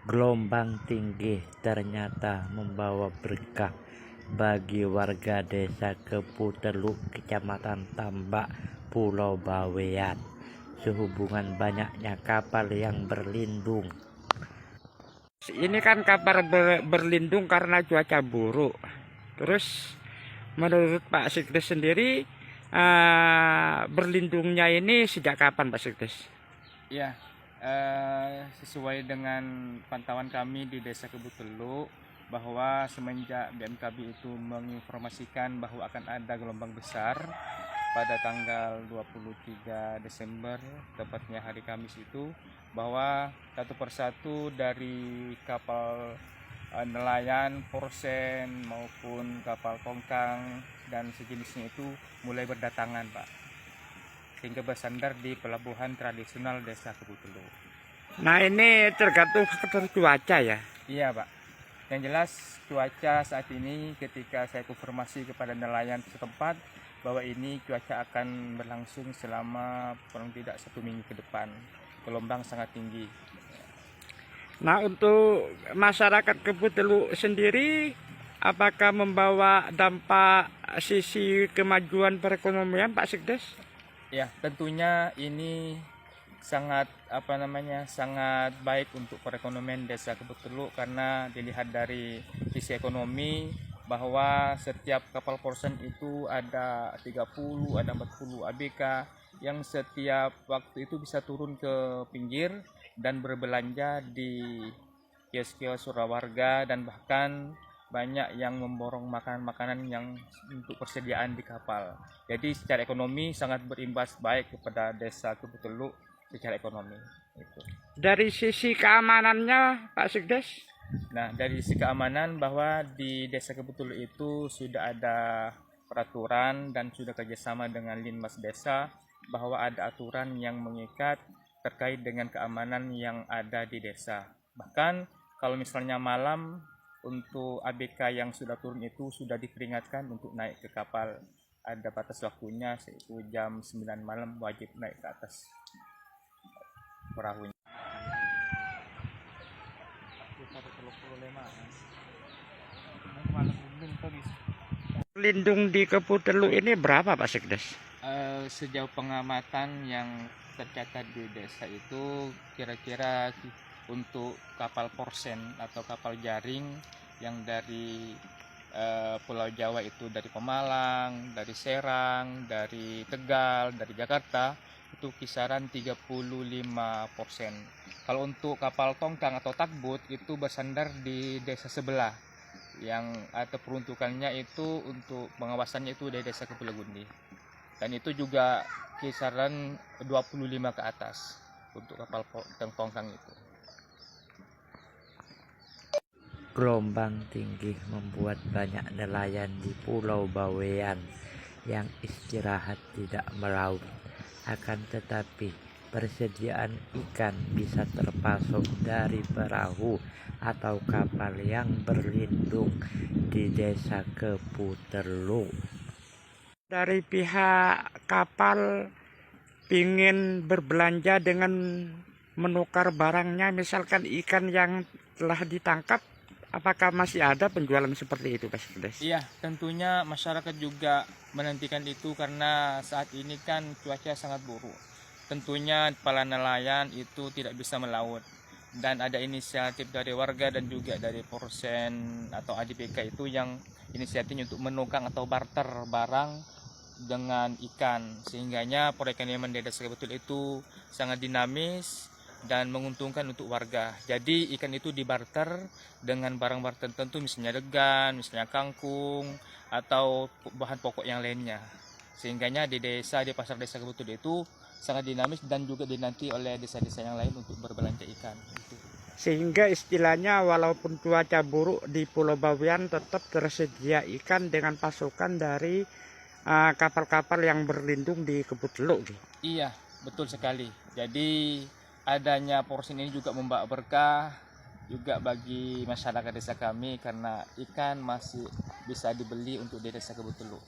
Gelombang tinggi ternyata membawa berkah bagi warga desa Keputeluk, Kecamatan Tambak, Pulau Bawean, sehubungan banyaknya kapal yang berlindung. Ini kan kapal berlindung karena cuaca buruk. Terus menurut Pak Sikdes sendiri, berlindungnya ini sejak kapan, Pak Sikdes? Ya, sesuai dengan pantauan kami di Desa Keputeluk bahwa semenjak BMKB itu menginformasikan bahwa akan ada gelombang besar pada tanggal 23 Desember, tepatnya hari Kamis itu, bahwa satu persatu dari kapal nelayan, porsen maupun kapal tongkang dan sejenisnya itu mulai berdatangan, Pak, sehingga bersandar di pelabuhan tradisional Desa Keputeluk. Nah, ini tergantung faktor cuaca ya? Iya, Pak. Yang jelas cuaca saat ini ketika saya konfirmasi kepada nelayan setempat bahwa ini cuaca akan berlangsung selama paling tidak 1 minggu ke depan. Gelombang sangat tinggi. Nah, untuk masyarakat Keputeluk sendiri, apakah membawa dampak sisi kemajuan perekonomian, Pak Sikdes? Ya, tentunya ini sangat sangat baik untuk perekonomian Desa Keputeluk karena dilihat dari sisi ekonomi bahwa setiap kapal porsen itu ada 30, ada 40 ABK yang setiap waktu itu bisa turun ke pinggir dan berbelanja di kios-kios warga, dan bahkan banyak yang memborong makanan-makanan yang untuk persediaan di kapal. Jadi secara ekonomi sangat berimbas baik kepada Desa Keputeluk secara ekonomi. Itu. Dari sisi keamanannya, Pak Sikdes? Nah, dari sisi keamanan bahwa di Desa Keputeluk itu sudah ada peraturan dan sudah kerjasama dengan Linmas Desa bahwa ada aturan yang mengikat terkait dengan keamanan yang ada di desa. Bahkan kalau misalnya malam, untuk ABK yang sudah turun itu sudah diperingatkan untuk naik ke kapal. Ada batas waktunya, yaitu jam 9 malam wajib naik ke atas perahunya. Lindung di Keputeluk ini berapa, Pak Sikdes? Sejauh pengamatan yang tercatat di desa itu kira-kira untuk kapal porsen atau kapal jaring yang dari Pulau Jawa itu dari Pemalang, dari Serang, dari Tegal, dari Jakarta itu kisaran 35%. Kalau untuk kapal tongkang atau tugboat itu bersandar di desa sebelah yang atau peruntukannya itu untuk pengawasannya itu dari Desa Kepulagundi. Dan itu juga kisaran 25 ke atas untuk kapal tongkang itu. Gelombang tinggi membuat banyak nelayan di Pulau Bawean yang istirahat tidak melaut. Akan tetapi persediaan ikan bisa terpasok dari perahu atau kapal yang berlindung di Desa Keputeluk. Dari pihak kapal ingin berbelanja dengan menukar barangnya, misalkan ikan yang telah ditangkap, apakah masih ada penjualan seperti itu, Pak Sikdes? Iya, tentunya masyarakat juga menantikan itu karena saat ini kan cuaca sangat buruk. Tentunya para nelayan itu tidak bisa melaut, dan ada inisiatif dari warga dan juga dari porsen atau ADPK itu yang inisiatifnya untuk menukang atau barter barang dengan ikan, sehingganya perekonomian di Desa Keputeluk itu sangat dinamis dan menguntungkan untuk warga. Jadi ikan itu dibarter dengan barang-barang tertentu, misalnya degan, misalnya kangkung, atau bahan pokok yang lainnya. Sehingganya di pasar Desa Keputeluk itu sangat dinamis dan juga dinanti oleh desa-desa yang lain untuk berbelanja ikan. Sehingga istilahnya walaupun cuaca buruk di Pulau Bawean tetap tersedia ikan dengan pasokan dari kapal-kapal yang berlindung di Keputeluk. Iya, betul sekali. Jadi adanya porsi ini juga membawa berkah juga bagi masyarakat desa kami karena ikan masih bisa dibeli untuk di Desa Keputeluk.